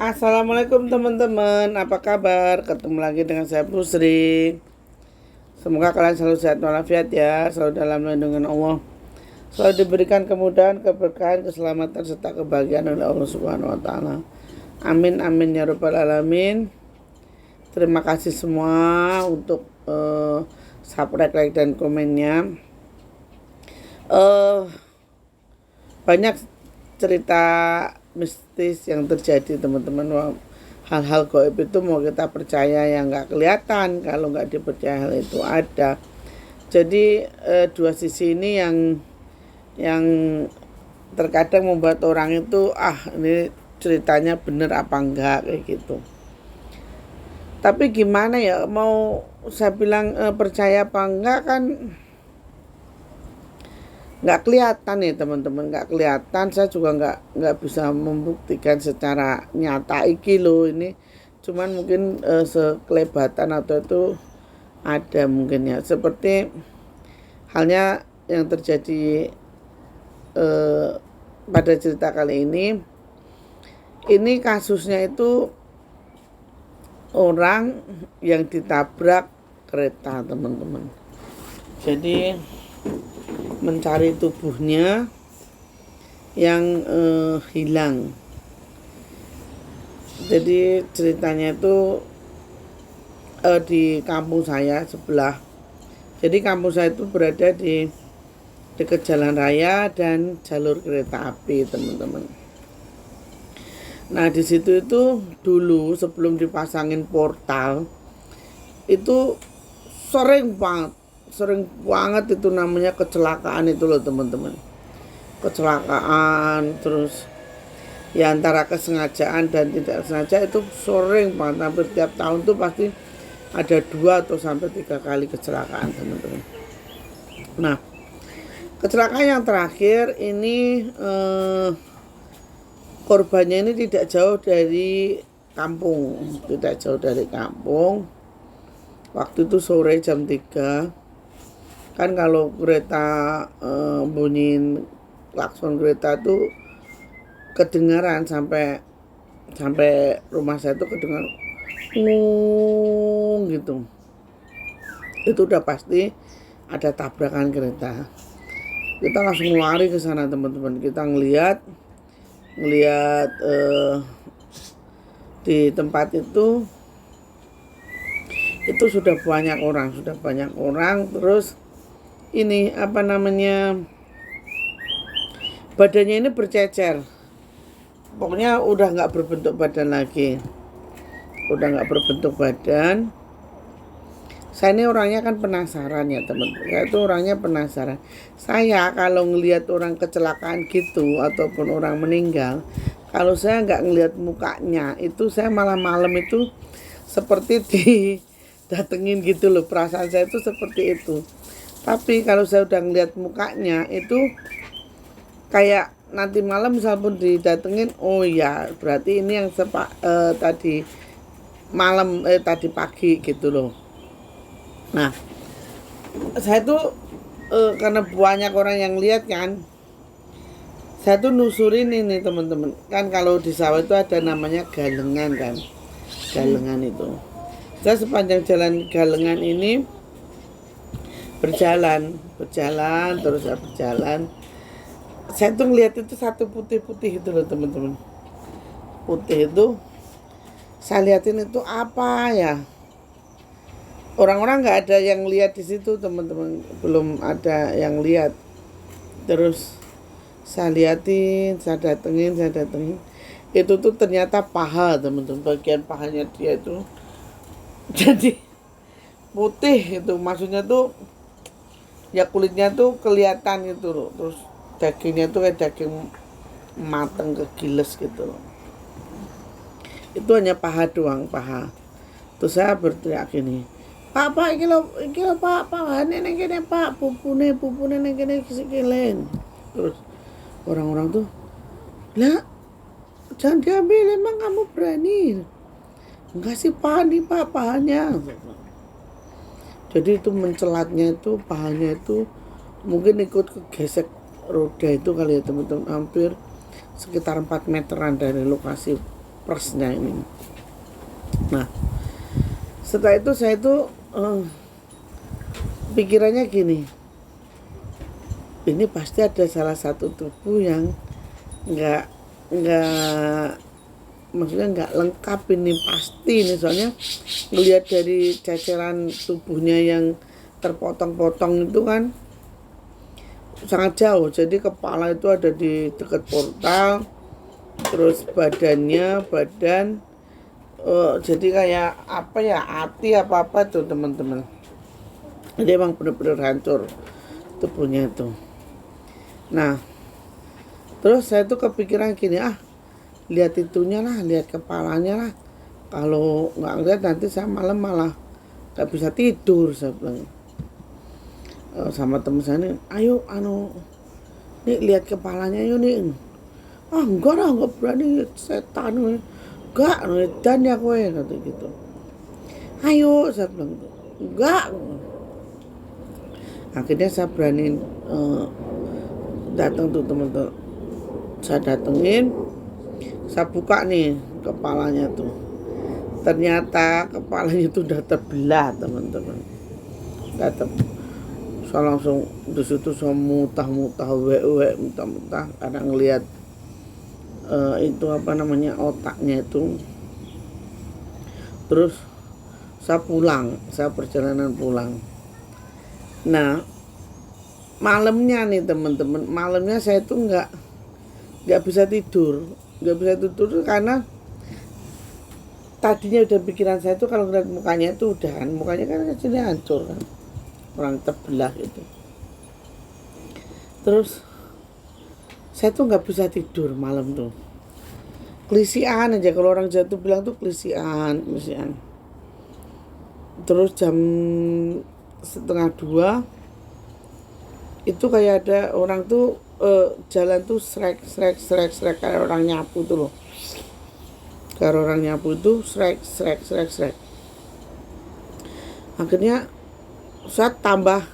Assalamualaikum teman-teman, apa kabar? Ketemu lagi dengan saya Pusri. Semoga kalian selalu sehat walafiat ya, selalu dalam lindungan Allah, selalu diberikan kemudahan, keberkahan, keselamatan serta kebahagiaan oleh Allah Subhanahu wa taala. Amin amin ya rabbal alamin. Terima kasih semua untuk subscribe, like dan komennya. Banyak cerita mistis yang terjadi teman-teman. Hal-hal gaib itu mau kita percaya yang nggak kelihatan, kalau nggak dipercaya hal itu ada. Jadi dua sisi ini yang terkadang membuat orang itu ini ceritanya bener apa enggak kayak gitu. Tapi gimana ya, mau saya bilang percaya apa enggak kan nggak kelihatan ya teman-teman, nggak kelihatan. Saya juga nggak bisa membuktikan secara nyata iki loh ini, cuman mungkin sekelebatan atau itu ada mungkin ya, seperti halnya yang terjadi pada cerita kali ini kasusnya itu orang yang ditabrak kereta teman-teman. Jadi mencari tubuhnya yang hilang. Jadi ceritanya itu di kampung saya sebelah. Jadi kampung saya itu berada di dekat jalan raya dan jalur kereta api teman-teman. Nah di situ itu dulu sebelum dipasangin portal itu sering banget itu namanya kecelakaan itu loh teman-teman. Kecelakaan terus ya antara kesengajaan dan tidak sengaja itu sering banget, hampir tiap tahun tuh pasti ada 2 atau sampai 3 kali kecelakaan teman-teman. Nah kecelakaan yang terakhir ini korbannya ini tidak jauh dari kampung, waktu itu sore jam 3. Kan kalau kereta bunyiin klakson kereta tuh kedengaran sampai rumah saya tuh kedengaran gitu. Itu udah pasti ada tabrakan kereta. Kita langsung lari ke sana teman-teman. Kita ngelihat di tempat itu sudah banyak orang. Terus ini badannya ini bercecer, pokoknya udah nggak berbentuk badan lagi, Saya ini orangnya kan penasaran ya teman-teman. Saya itu orangnya penasaran. Saya kalau ngelihat orang kecelakaan gitu ataupun orang meninggal, kalau saya nggak ngelihat mukanya itu, saya malah malam itu seperti didatengin gitu loh. Perasaan saya itu seperti itu. Tapi kalau saya udah ngeliat mukanya itu kayak nanti malam misalpun didatengin, oh ya berarti ini yang tadi malam tadi pagi gitu loh. Nah saya tuh karena banyak orang yang lihat kan, saya tuh nusurin ini teman-teman. Kan kalau di sawah itu ada namanya galengan kan, galengan itu. Saya sepanjang jalan galengan ini berjalan. Saya tuh ngeliat itu satu putih itu loh teman-teman. Putih itu saya liatin itu apa ya? Orang-orang nggak ada yang lihat di situ teman-teman, belum ada yang lihat. Terus saya liatin, saya datengin. Itu tuh ternyata paha teman-teman, bagian pahanya dia itu jadi putih itu, maksudnya tuh ya kulitnya tuh kelihatan gitu loh. Terus dagingnya tuh kayak daging mateng kegiles gitu loh. Itu hanya paha doang, paha. Terus saya berteriak gini, Pak, iki lho Pak, pahane ning kene Pak, pupune ning kene sikilin. Terus orang-orang tuh, "Lah, jangan diambil, emang kamu berani?" "Enggak sih Pak, nih Pak, pahanya." Jadi itu mencelatnya itu, pahanya itu mungkin ikut kegesek roda itu kali ya teman-teman, hampir sekitar 4 meteran dari lokasi persnya ini. Nah, setelah itu saya itu pikirannya gini, ini pasti ada salah satu tubuh yang nggak maksudnya nggak lengkap ini, pasti ini, soalnya ngelihat dari ceceran tubuhnya yang terpotong-potong itu kan sangat jauh. Jadi kepala itu ada di dekat portal, terus badan jadi kayak apa ya, hati apa tuh teman-teman. Jadi emang benar-benar hancur tubuhnya itu. Nah, terus saya tuh kepikiran gini, lihat itunya lah, lihat kepalanya lah. Kalau nggak ngeliat nanti saya malam malah nggak bisa tidur, saya bilang sama temen saya nih, ayo nih lihat kepalanya yuk nih. Enggak lah, nggak berani, setan enggak, dan ya kowe, kata gitu. Ayo, saya bilang enggak. Akhirnya saya berani datang tuh teman-teman, saya datengin, saya buka nih kepalanya tuh, ternyata kepalanya itu udah terbelah teman-teman. Saya langsung di situ saya muntah-muntah, muntah-muntah karena ngelihat itu apa namanya, otaknya itu. Terus saya perjalanan pulang. Nah, malamnya nih teman-teman, malamnya saya tuh nggak bisa tidur karena tadinya udah pikiran saya tuh kalau ngeliat mukanya itu udah kan, mukanya kan kecilnya hancur kan, orang terbelah gitu. Terus saya tuh nggak bisa tidur malam tuh, kelisian aja, kalau orang Jawa tuh bilang tuh kelisian. Terus jam 1:30 itu kayak ada orang tuh jalan tuh srek kayak orang nyapu tuh loh, kayak orang nyapu itu srek. Akhirnya saya tambah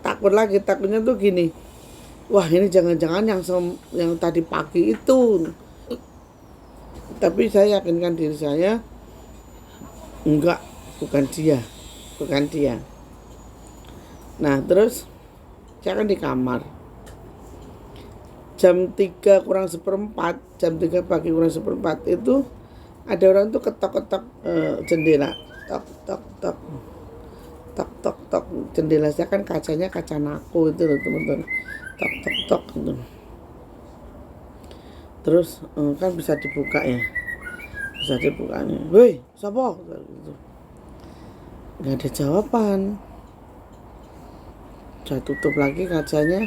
takut lagi. Takutnya tuh gini, wah ini jangan-jangan yang tadi pagi itu. Tapi saya yakinkan diri saya, enggak, bukan dia. Nah, terus saya kan di kamar. Jam 3 pagi kurang seperempat itu ada orang tuh ketok-ketok jendela. Tok jendela saya kan kacanya kaca naku itu loh teman-teman. Tok gitu. Terus kan bisa dibuka ya. Nih. Woi, siapa? Gitu. Gak ada jawaban. Saya tutup lagi kacanya.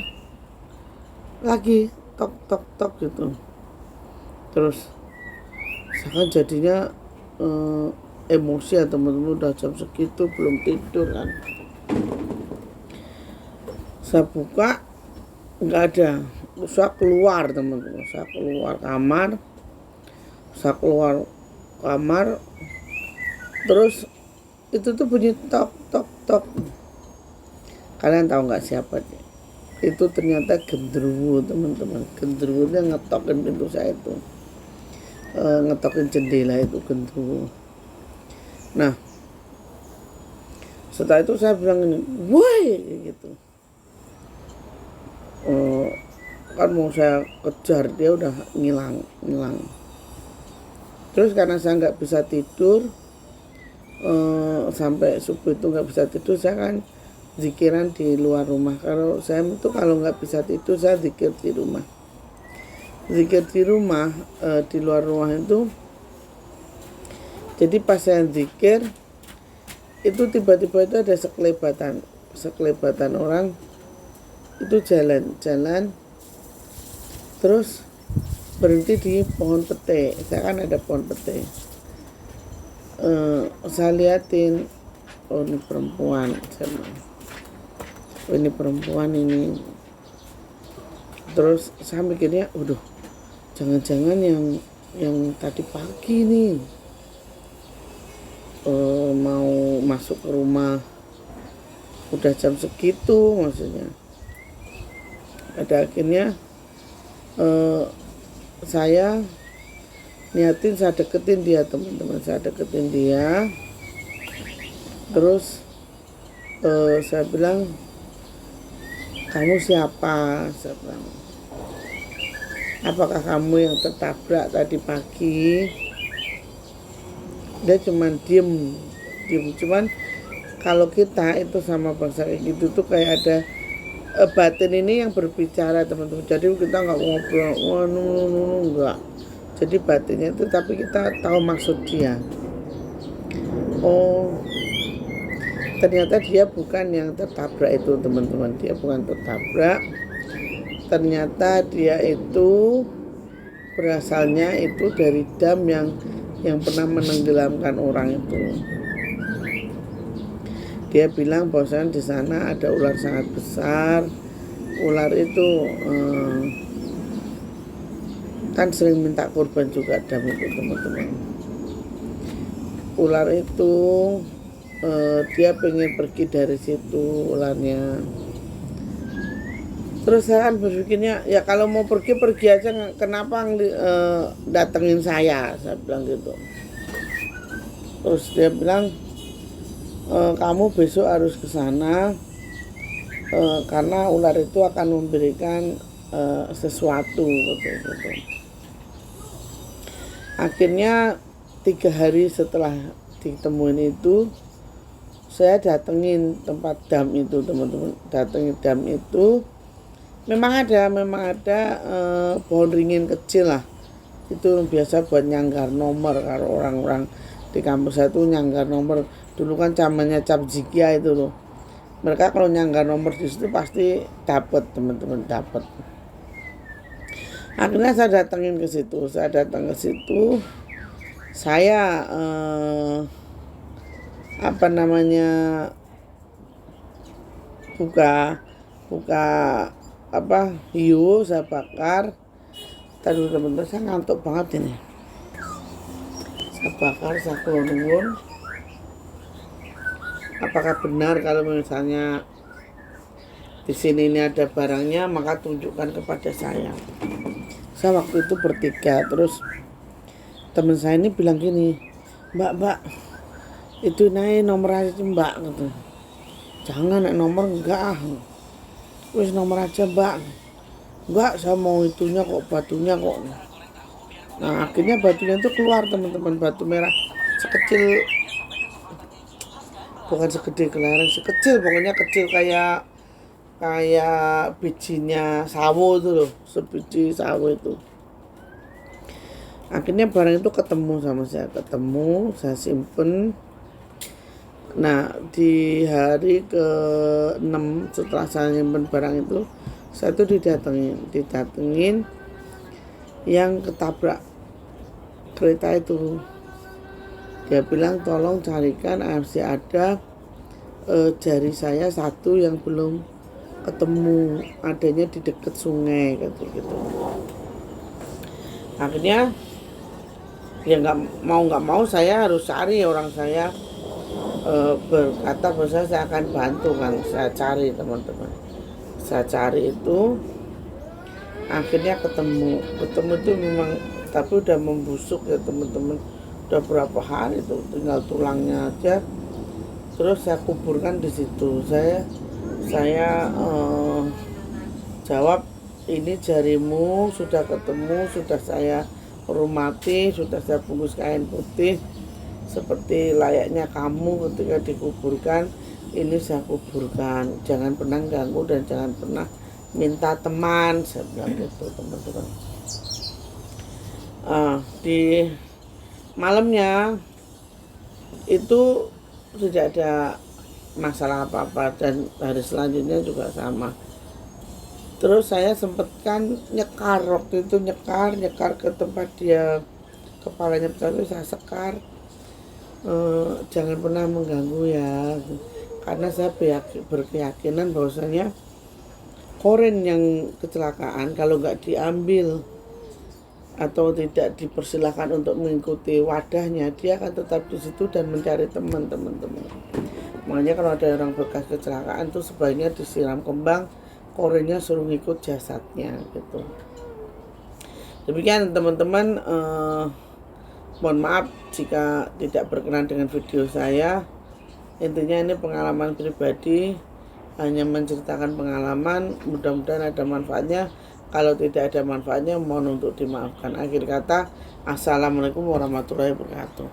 Lagi tok gitu. Terus saya kan jadinya emosi ya teman-teman, udah jam segitu belum tidur kan. Saya buka, nggak ada. Saya keluar teman-teman, saya keluar kamar, terus itu tuh bunyi tok. Kalian tahu nggak siapa dia? Itu ternyata genderuwo teman-teman. Genderuwonya ngetokin pintu saya itu, ngetokin jendela itu genderuwo. Nah, setelah itu saya bilang ini, woi gitu. Kan mau saya kejar, dia udah ngilang. Terus karena saya nggak bisa tidur, sampai subuh itu nggak bisa tidur, saya kan zikiran di luar rumah. Kalau saya itu kalau nggak bisa tidur, saya zikir di rumah. Di luar rumah itu. Jadi pas saya zikir itu tiba-tiba itu ada sekelebatan orang itu jalan terus berhenti di pohon pete. Saya kan ada pohon pete. Saya liatin, ini perempuan, ini perempuan ini. Terus saya mikirnya, jangan-jangan yang tadi pagi nih mau masuk ke rumah, udah jam segitu maksudnya. Pada akhirnya saya niatin saya deketin dia teman-teman, saya deketin dia. Terus saya bilang, kamu siapa? Saya bilang, apakah kamu yang tertabrak tadi pagi? Dia cuman diem. Cuman kalau kita itu sama bangsa kayak gitu tuh kayak ada batin ini yang berbicara teman-teman. Jadi kita nggak ngobrol, enggak. Jadi batinnya itu tapi kita tahu maksud dia. Oh, ternyata dia bukan yang tertabrak itu teman-teman. Dia bukan tertabrak. Ternyata dia itu berasalnya itu dari dam yang pernah menenggelamkan orang itu. Dia bilang bahwasanya di sana ada ular sangat besar. Ular itu kan sering minta korban juga dam itu teman-teman. Ular itu dia pengen pergi dari situ ularnya. Terus saya kan berpikirnya ya kalau mau pergi aja, kenapa datengin saya bilang gitu. Terus dia bilang kamu besok harus ke sana karena ular itu akan memberikan sesuatu gitu. Akhirnya 3 hari setelah ditemuin itu saya datengin tempat dam itu teman-teman. Datengin dam itu memang ada pohon ringin kecil lah. Itu biasa buat nyanggar nomor. Kalau orang-orang di kampus saya itu nyanggar nomor. Dulu kan zamannya cap jikia itu loh. Mereka kalau nyanggar nomor di situ pasti dapat teman-teman, dapat. Akhirnya saya datangin ke situ. Saya buka hiu, saya bakar. Tadi teman-teman saya ngantuk banget ini. Saya bakar, saya keluarin. Apakah benar kalau misalnya di sini ini ada barangnya, maka tunjukkan kepada saya. Saya waktu itu bertiga, terus teman saya ini bilang gini, Mbak, itu naik nomor aja Mbak, gitu. Jangan naik nomor, enggak. Wis nomor aja Mbak. Enggak, saya mau itunya kok, batunya kok. Nah akhirnya batunya itu keluar teman-teman, batu merah sekecil, bukan segede kelereng, sekecil, pokoknya kecil kayak bijinya sawo itu loh, sebiji sawo itu. Akhirnya barang itu ketemu sama saya, saya simpen. Nah di hari ke-6 setelah saya simpen barang itu, saya tuh didatengin yang ketabrak kereta itu. Dia bilang tolong carikan masih ada jari saya satu yang belum ketemu, adanya di dekat sungai gitu. Akhirnya ya nggak mau saya harus cari. Orang saya berkata bahwa saya akan bantu kan. Saya cari teman-teman, saya cari itu. Akhirnya ketemu itu memang, tapi udah membusuk ya teman-teman, udah berapa hari itu, tinggal tulangnya aja. Terus saya kuburkan di situ. Saya jawab, ini jarimu sudah ketemu, sudah saya hormati, sudah saya bungkus kain putih seperti layaknya kamu ketika dikuburkan. Ini saya kuburkan, jangan pernah ganggu dan jangan pernah minta teman, saya bilang gitu teman-teman. Di malamnya itu tidak ada masalah apa-apa, dan hari selanjutnya juga sama. Terus saya sempat kan nyekar, waktu itu nyekar ke tempat dia kepalanya pecah, saya sekar, jangan pernah mengganggu ya, karena saya berkeyakinan bahwasanya koren yang kecelakaan kalau nggak diambil atau tidak dipersilahkan untuk mengikuti wadahnya, dia akan tetap di situ dan mencari teman-teman. Makanya kalau ada orang bekas kecelakaan tuh sebaiknya disiram kembang, korennya suruh ngikut jasadnya gitu. Demikian teman-teman, Mohon maaf jika tidak berkenan dengan video saya. Intinya ini pengalaman pribadi, hanya menceritakan pengalaman, mudah-mudahan ada manfaatnya. Kalau tidak ada manfaatnya, mohon untuk dimaafkan. Akhir kata, assalamualaikum warahmatullahi wabarakatuh.